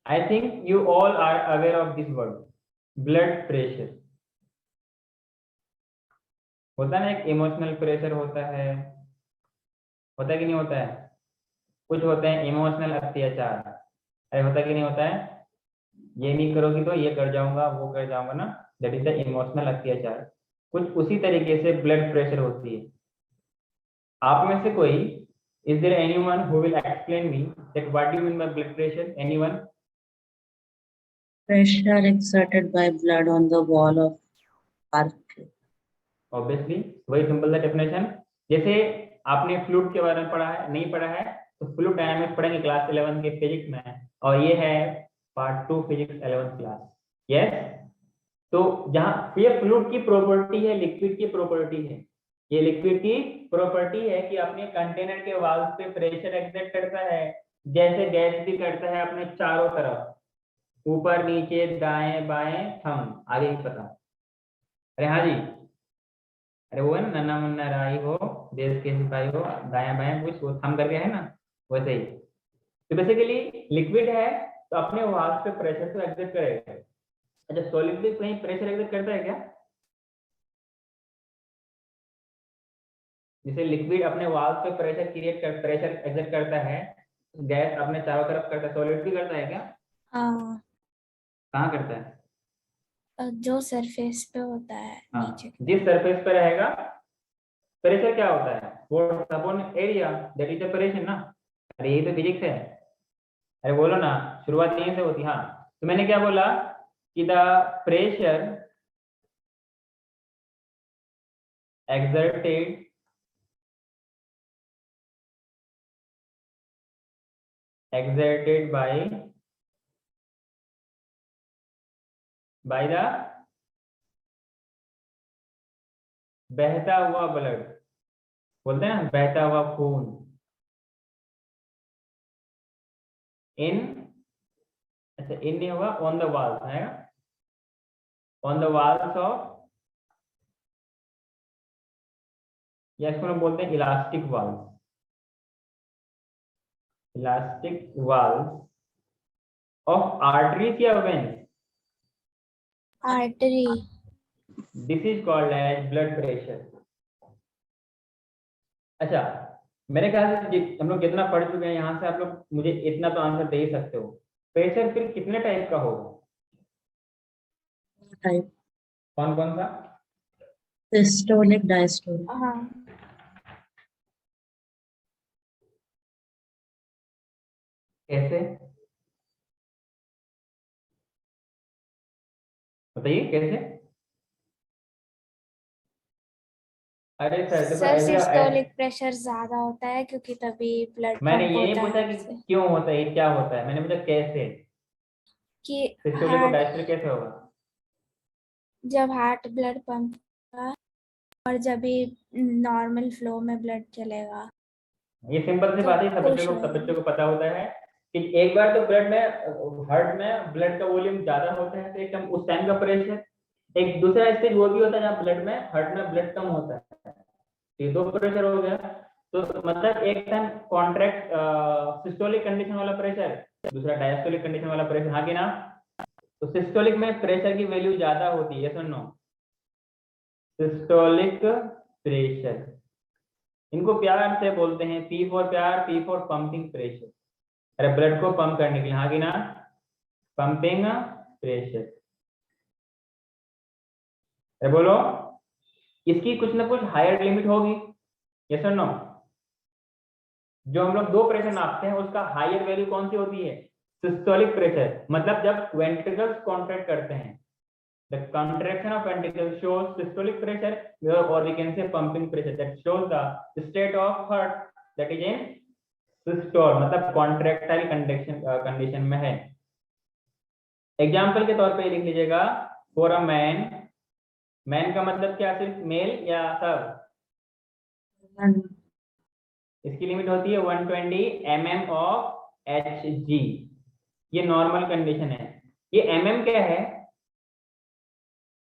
I think you all are aware of this word, blood pressure. होता है ना, एक इमोशनल प्रेशर होता है कि नहीं होता है? कुछ होते हैं इमोशनल अत्याचार, अरे होता है कि नहीं होता है? ये नहीं करोगी तो ये कर जाऊंगा, वो कर जाऊंगा ना, दैट इज द इमोशनल अत्याचार। कुछ उसी तरीके से ब्लड प्रेशर होती है। आप में से कोई, is there anyone who will explain me that what do you mean by blood pressure? Anyone? Pressure exerted by blood on the wall of artery. Obviously, वही सिंपल सा डेफिनेशन। जैसे आपने फ्लूइड के बारे में पढ़ा है, नहीं पढ़ा है तो फ्लूइड डायनामिक्स पढ़ेंगे क्लास 11 के फिजिक्स में, और ये है पार्ट 2 फिजिक्स 11 क्लास। यस, तो जहां ये फ्लूइड की प्रॉपर्टी है, लिक्विड की प्रॉपर्टी है, ये लिक्विड की प्रॉपर्टी है कि अपने कंटेनर के वाल्व पे प्रेशर एक्सर्ट करता है, जैसे गैस भी करता है अपने चारों तरफ, ऊपर नीचे दाएं बाएं थम, आगे नहीं पता। अरे हाँ जी, अरे वो है ना, नन्ना मुन्ना राही हो, देश के सिपाही हो, दाया बाया कुछ वो थम करके है ना, वैसे ही। तो बेसिकली लिक्विड है तो अपने वाल्व पे प्रेशर तो एक्सर्ट करेगा। अच्छा, सॉलिड भी कहीं प्रेशर एक्सर्ट करता है क्या? जैसे लिक्विड अपने वाल्व पे प्रेशर एक्सर्ट करता है, गैस अपने चारों तरफ करता है, सॉलिड भी करता है क्या? हाँ, कहाँ करता है? जो सरफेस पे होता है हाँ, नीचे की जिस सरफेस पे रहेगा प्रेशर क्या होता है? Force upon area, that is the pressure ना। अरे यही तो फिजिक्स है। अरे बोलो ना, शुरुआत यहीं से होती। हाँ, तो मैंने क्या बोला कि the pressure exerted by the बहता हुआ ब्लड, बोलते हैं ना बहता हुआ खून, इन, अच्छा इन नहीं होगा, ऑन द वॉल्स है, ऑन द वॉल्स ऑफ, या इसको हम बोलते हैं elastic walls, elastic walls of arteries या veins, artery. This is called as blood pressure. अच्छा, मेरे ख्याल से हम लोग जितना पढ़ चुके हैं यहाँ से, आप लोग मुझे इतना तो आंसर दे ही सकते हो। प्रेशर फिर कितने टाइप का होगा? Type कौन कौन सा? systolic, diastolic. हाँ, कैसे बताइए कैसे? अरे सर देखो, सर ऐसे सिस्टोलिक प्रेशर ज्यादा होता है क्योंकि तभी ब्लड मैंने पंप ये नहीं होता पूछा है कि उससे। क्यों होता है, क्या होता है, मैंने पूछा कैसे। कि सिस्टोलिक और हार्ट, डायस्टोलिक कैसे होगा? जब हार्ट ब्लड पंप और जब भी नॉर्मल फ्लो में ब्लड चलेगा ये सिंपल सी तो बात है, सब पुश बच्चों होएगा। को पता होता है कि एक बार तो ब्लड में, हार्ट में ब्लड का वॉल्यूम ज्यादा होता है तो एकदम उस टाइम का प्रेशर, एक दूसरा स्टेज वो भी होता है जहाँ ब्लड में, हार्ट में ब्लड कम होता है, ये दो प्रेशर हो गया। तो मतलब एक टाइम कॉन्ट्रैक्ट सिस्टोलिक कंडीशन वाला प्रेशर, दूसरा डायस्टोलिक कंडीशन वाला प्रेशर, हाँ कि ना? तो सिस्टोलिक में प्रेशर की वैल्यू ज्यादा होती है, सुनो, सिस्टोलिक प्रेशर, इनको प्यार से बोलते हैं पी फॉर प्यार, पी फॉर पंपिंग प्रेशर, अरे ब्लड को पंप करने के लिए, हाँ कि ना? Pumping pressure. अरे बोलो, इसकी कुछ ना कुछ हायर लिमिट होगी, यस और नो? जो हम लोग दो प्रेशर नापते हैं उसका हायर वैल्यू कौन सी होती है? सिस्टोलिक प्रेशर, मतलब जब वेंट्रिकल्स कॉन्ट्रैक्ट करते हैं, the contraction of ventricles shows systolic pressure, or we can say pumping pressure, that shows the state of heart that is in systole, मतलब contractile condition में है। एग्जाम्पल के तौर पे लिख लीजिएगा, फॉर अ मैन, मैन का मतलब क्या, सिर्फ मेल या सब? इसकी लिमिट होती है 120 mm ऑफ Hg, ये नॉर्मल कंडीशन है। ये mm क्या है?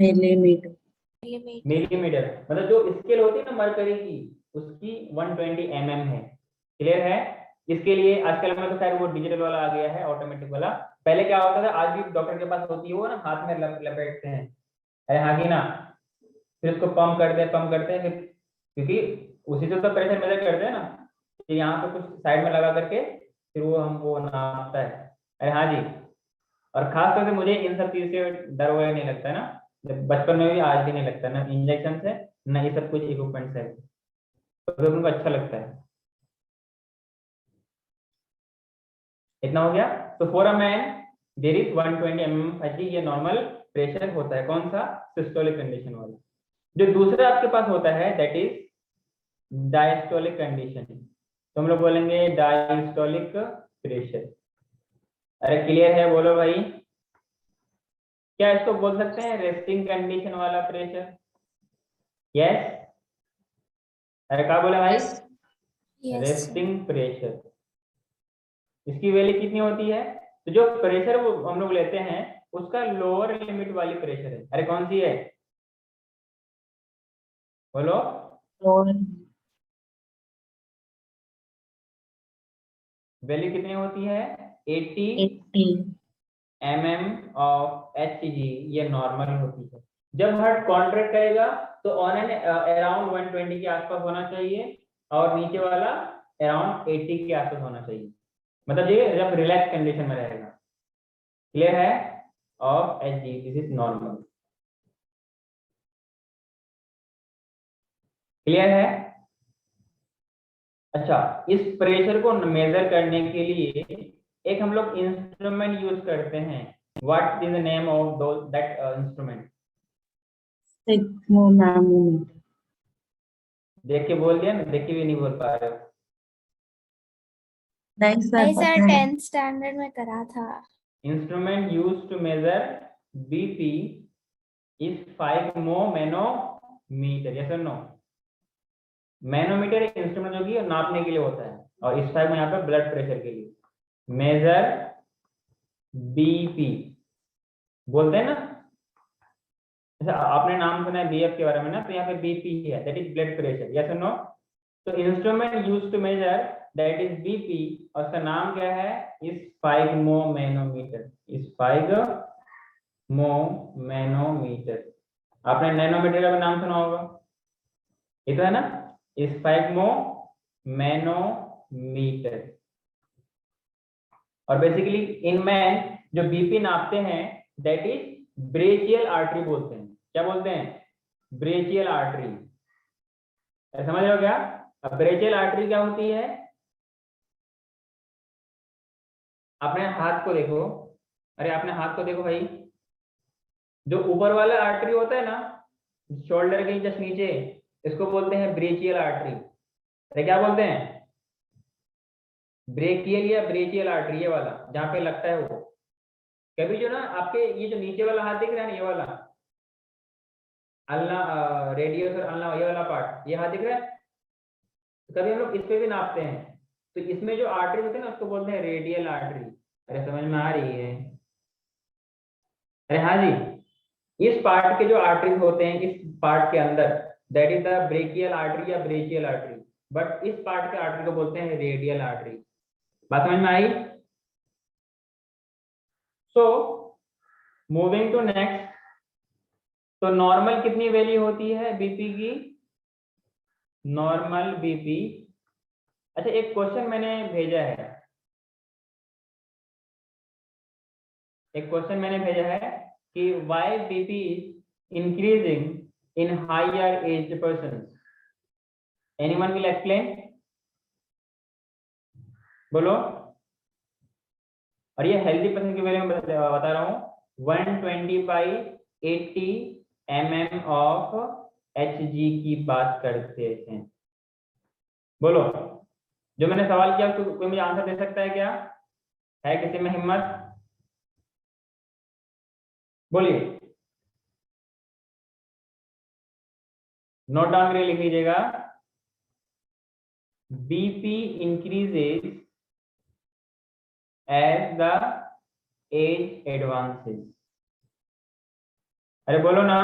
Millimeter. मिलीमीटर, मतलब जो स्केल होती है ना मरकरी की, उसकी 120 mm है। क्लियर है? इसके लिए आजकल में तो खैर वो डिजिटल वाला आ गया है, ऑटोमेटिक वाला। पहले क्या होता था, आज भी डॉक्टर के पास होती है वो ना, हाथ में लपेटते हैं, अरे हाँ की ना, फिर उसको पंप करते हैं फिर, क्योंकि उसी से तो प्रेशर मेजर करते हैं ना, कि यहाँ पे कुछ साइड में लगा करके फिर वो हमको नापता है। अरे हाँ जी। और खास तौर से मुझे इन सब चीज से डर वगैरह नहीं लगता है ना, जब बचपन में भी, आज भी नहीं लगता ना इंजेक्शन से, ना ये सब कुछ इक्विपमेंट से, तो उनको अच्छा लगता है। इतना हो गया। तो for a man there is 120 mm, ये नॉर्मल प्रेशर होता है, कौन सा, सिस्टोलिक कंडीशन वाला। जो दूसरा आपके पास होता है दैट इज डायस्टोलिक कंडीशन, तो हम लोग बोलेंगे डायस्टोलिक प्रेशर। अरे क्लियर है, बोलो भाई। क्या इसको बोल सकते हैं रेस्टिंग कंडीशन वाला प्रेशर? यस। अरे क्या बोले भाई? Yes, sir. Resting pressure. इसकी वैल्यू कितनी होती है? तो जो प्रेशर वो हम लोग लेते हैं उसका लोअर लिमिट वाली प्रेशर है। अरे कौन सी है, बोलो। Lower वैल्यू कितनी होती है? 80 80 mm ऑफ Hg, ये नॉर्मल होती है। जब हार्ट कॉन्ट्रैक्ट करेगा तो ऑन एन अराउंड 120 के आसपास होना चाहिए, और नीचे वाला अराउंड 80 के आसपास होना चाहिए, मतलब ये जब रिलैक्स कंडीशन में रहेगा। क्लियर है? Of Hg, this is normal. Clear है? अच्छा, इस प्रेशर को मेजर करने के लिए एक हम लोग इंस्ट्रूमेंट यूज करते हैं। What is the name of that instrument? sigmometer. देख के बोल दिया ना, देख के भी नहीं बोल पा रहे हो। नहीं सर, नहीं सर, पता है। 10th स्टैंडर्ड में करा था। Instrument use to measure BP is sphygmomanometer. Yes और नो? मैनोमीटर एक इंस्ट्रूमेंट जो कि नापने के लिए होता है, और इस टाइप में यहाँ पे ब्लड प्रेशर के लिए मेजर बीपी बोलते हैं ना। जैसे आपने नाम सुना है बीएफ के बारे में ना, तो यहाँ पे बीपी है, that is blood pressure. Yes और नो? तो instrument use to measure that is BP, और उसका नाम क्या है? स्फाइग्मोमेनोमीटर। स्फाइग्मोमेनोमीटर। आपने नैनोमीटर का भी नाम सुना होगा, ये तो है ना, स्फाइग्मोमेनोमीटर। और बेसिकली इन मैन जो बीपी नापते हैं दैट इज ब्रेचियल आर्टरी बोलते हैं। क्या बोलते हैं? ब्रेचियल आर्टरी। समझ रहे हो क्या? अब ब्रेचियल आर्टरी क्या होती है? अपने हाथ को देखो, अरे अपने हाथ को देखो भाई, जो ऊपर वाला आर्टरी होता है ना, शोल्डर के जस्ट नीचे, इसको बोलते हैं ब्रेचियल आर्टरी। अरे क्या बोलते हैं? ब्रेकियल या ब्रेचियल आर्टरी, ये वाला जहां पे लगता है वो। कभी जो ना आपके ये जो नीचे वाला हाथ दिख रहा है ना, ये वाला अल्ना रेडियस और अल्ना, ये वाला पार्ट, ये हाथ दिख रहा है, तो कभी हम लोग इस पे भी नापते हैं, तो इसमें जो आर्टरी होते हैं ना उसको बोलते हैं रेडियल आर्टरी। अरे समझ में आ रही है? अरे हाँ जी, इस पार्ट के जो आर्टरीज होते हैं इस पार्ट के अंदर, that is the brachial artery या ब्रेचियल आर्टरी, बट इस पार्ट के आर्टरी को बोलते हैं रेडियल आर्टरी। बात समझ में आई? So moving to next. तो नॉर्मल कितनी वैल्यू होती है बीपी की? नॉर्मल बीपी, अच्छा एक क्वेश्चन मैंने भेजा है, एक क्वेश्चन मैंने भेजा है कि why BP is increasing in higher age person. Anyone will explain? बोलो। और ये हेल्दी पर्सन के बारे में बता रहा हूँ। 120/80 mm ऑफ Hg की बात करते हैं। बोलो, जो मैंने सवाल किया उसको कोई मुझे आंसर दे सकता है क्या? है किसी में हिम्मत? बोलिए। नोट डाउन करके लिख लीजिएगा। BP increases as the age advances. अरे बोलो ना,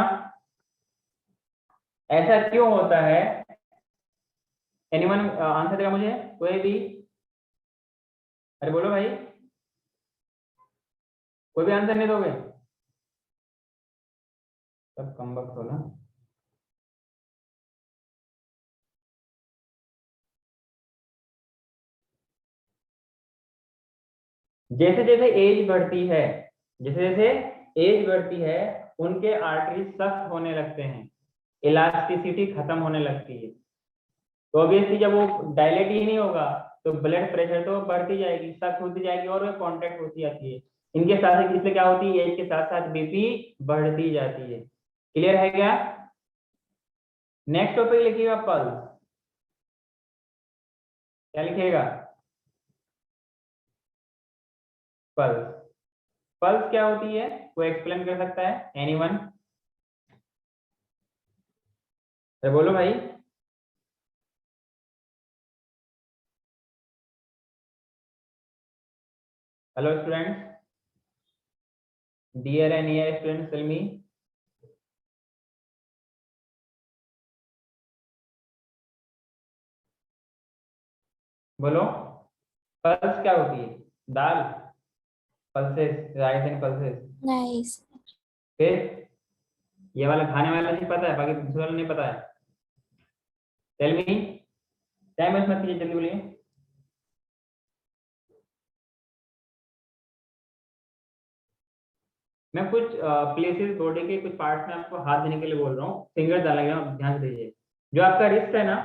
ऐसा क्यों होता है? एनीवन आंसर देगा मुझे कोई भी? अरे बोलो भाई, कोई भी आंसर नहीं दोगे? सब कम वक्त हो ना। जैसे जैसे एज बढ़ती है, जैसे जैसे एज बढ़ती है, उनके आर्टरी सख्त होने लगते हैं, इलास्टिसिटी खत्म होने लगती है। तो ऑब्वियसली जब वो डायलेट ही नहीं होगा तो ब्लड प्रेशर तो बढ़ती जाएगी, सख्त होती जाएगी और वो कॉन्ट्रैक्ट होती जाती है। इनके साथ इसलिए क्या होती है, एज के साथ साथ बीपी बढ़ती जाती है। क्लियर है क्या? नेक्स्ट टॉपिक लिखिएगा पल्स। क्या लिखिएगा? पल्स। पल्स क्या होती है, कोई एक्सप्लेन कर सकता है? एनीवन? अरे बोलो भाई। Hello students, dear and near students, tell me. बोलो, पल्स क्या होती है? दाल, पल्सेस, राइस एंड पल्सेस। नहीं फिर ये वाला खाने वाला नहीं पता है, बाकी दूसरा वाला नहीं पता है? टेल मी, टाइम वेस्ट मत कीजिए, जल्दी बोलिए। मैं कुछ प्लेसेस बॉडी के कुछ पार्ट्स में आपको हाथ देने के लिए बोल रहा हूँ, फिंगर डालेंगे, आप ध्यान से दीजिए। जो आपका रिस्ट है ना,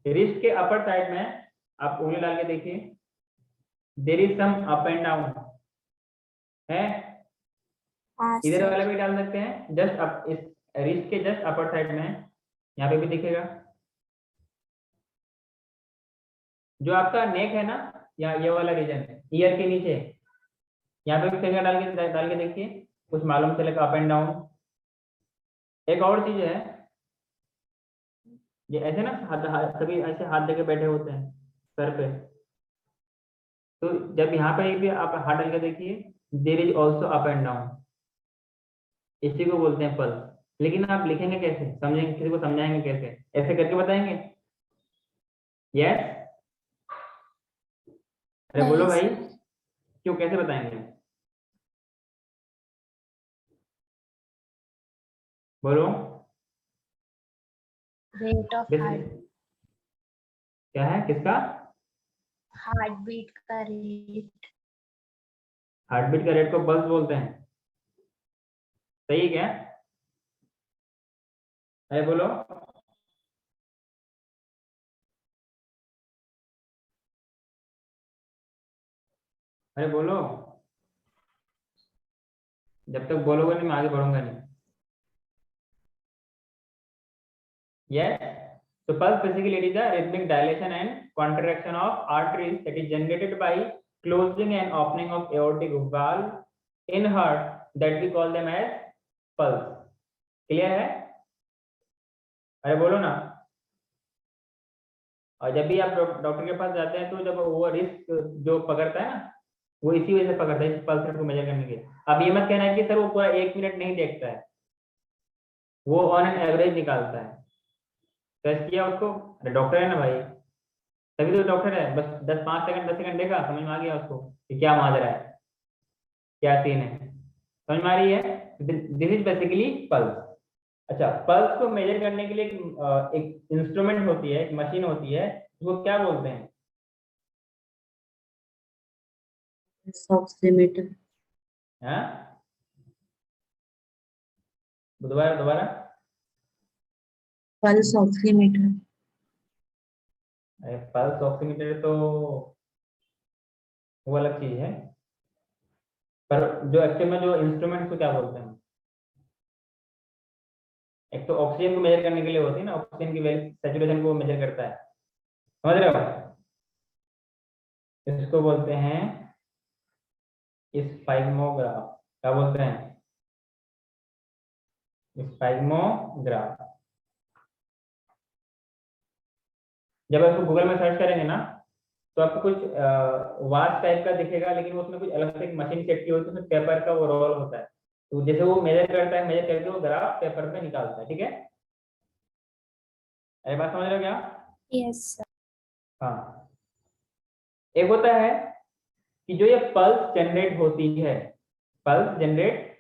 रिस्ट के अपर साइड में आप उंगली डाल के देखिए, there is some up and down है। हाँ इधर सर। वाला भी डाल सकते हैं, जस्ट अप, इस रिस्ट के जस्ट अपर साइड में, यहाँ पे भी दिखेगा। जो आपका नेक है ना, या ये वाला रीजन है ईयर के नीचे, यहाँ पे भी फिंगर डाल के देखिए, कुछ मालूम चलेगा अप एंड डाउन। एक और चीज है, ये ऐसे ना सभी ऐसे हाथ देके बैठे होते हैं सर पे, तो जब यहाँ पे भी आप हाथ डाल के देखिए, there is also up and down, इसी को बोलते हैं पल्स। लेकिन आप लिखेंगे कैसे, समझेंगे, किसी को समझाएंगे कैसे? ऐसे करके बताएंगे? यस? अरे बोलो नहीं भाई, सर। क्यों, कैसे बताएंगे? बोलो। रेट ऑफ हार्ट, क्या है, किसका? हार्ट बीट का रेट। हार्ट बीट का रेट को पल्स बोलते हैं, सही है क्या? अरे बोलो। अरे बोलो, जब तक बोलोगे नहीं मैं आगे बढ़ूंगा नहीं। Yes. So pulse basically it is a rhythmic dilation and contraction of arteries that is generated by closing and opening of aortic valve in heart, that we call them as pulse. Clear है? अरे बोलो ना। और जब भी आप doctor के पास जाते हैं तो जब वो रिस्क जो पकड़ता है ना, वो इसी वजह से पकड़ता है, इस पल्स रेट को मेजर करने के लिए। अब ये मत कहना है कि सर वो पूरा 1 मिनट नहीं देखता है, वो ऑन एन एवरेज निकालता है। टेस्ट किया उसको, अरे डॉक्टर है ना भाई, तभी तो डॉक्टर है। बस 10 5 सेकंड 10 सेकंड देखा, समझ में आ गया उसको कि क्या माजरा है, क्या सीन है। समझ में आ रही है? This is basically pulse. अच्छा, पल्स को मेजर करने के लिए एक इंस्ट्रूमेंट होती है, एक मशीन होती है, उसको क्या बोलते हैं? oximeter, हाँ, दोबारा दोबारा। pulse oximeter, पल्स ऑक्सीमीटर तो वो अलग चीज है, पर जो एक्चुअल में जो इंस्ट्रूमेंट को क्या बोलते हैं? एक तो ऑक्सीजन को मेजर करने के लिए होती है ना, ऑक्सीजन की सैचुरेशन को मेजर करता है, समझ रहे हो? इसको बोलते हैं स्पाइग्मोग्राफ। क्या बोलते हैं? स्पाइग्मोग्राफ। जब आप गूगल में सर्च करेंगे ना, तो आपको कुछ वाच टाइप का दिखेगा, लेकिन उसमें कुछ अलग से एक मशीन सेट की होती है, उसमें पेपर का वो रोल होता है, तो जैसे वो मेजर करता है, मेजर करके वो ग्राफ पेपर पे निकालता है। ठीक है, अरे बात समझ रहे हो क्या? Yes sir. हाँ, एक होता है कि जो ये पल्स जनरेट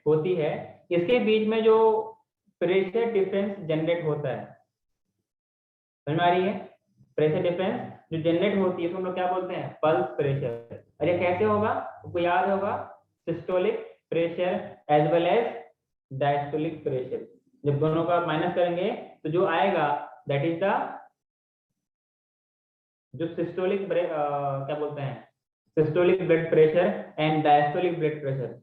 होती है, इसके बीच में जो प्रेशर डिफरेंस जनरेट होता है, समझ में आ रही है? प्रेशर डिफरेंस जो जनरेट होती है तो हम लोग क्या बोलते हैं? Pulse pressure. और ये कैसे होगा? आपको याद होगा, systolic pressure as well as diastolic pressure. जब दोनों का माइनस करेंगे तो जो आएगा दैट इज द जो सिस्टोलिक क्या बोलते हैं, systolic blood pressure and diastolic blood pressure,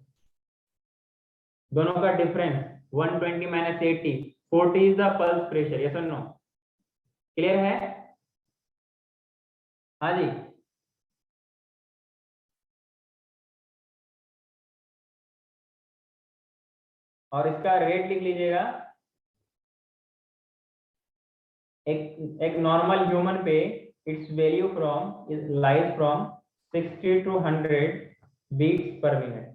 दोनों का difference 120 minus 80, 40 is the pulse pressure. Yes और नो? क्लियर है? हाँ जी। और इसका रेट लिख लीजिएगा। एक नॉर्मल ह्यूमन पे it's value lies from 60 to 100 beats per minute.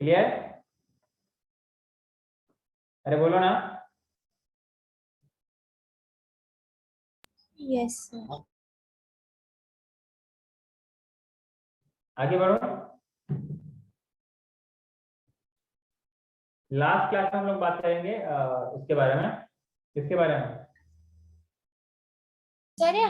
Clear? अरे बोलो ना। Yes sir. आगे बढ़ो। लास्ट क्लास में हम लोग बात करेंगे इसके बारे में। किसके बारे में? सर ये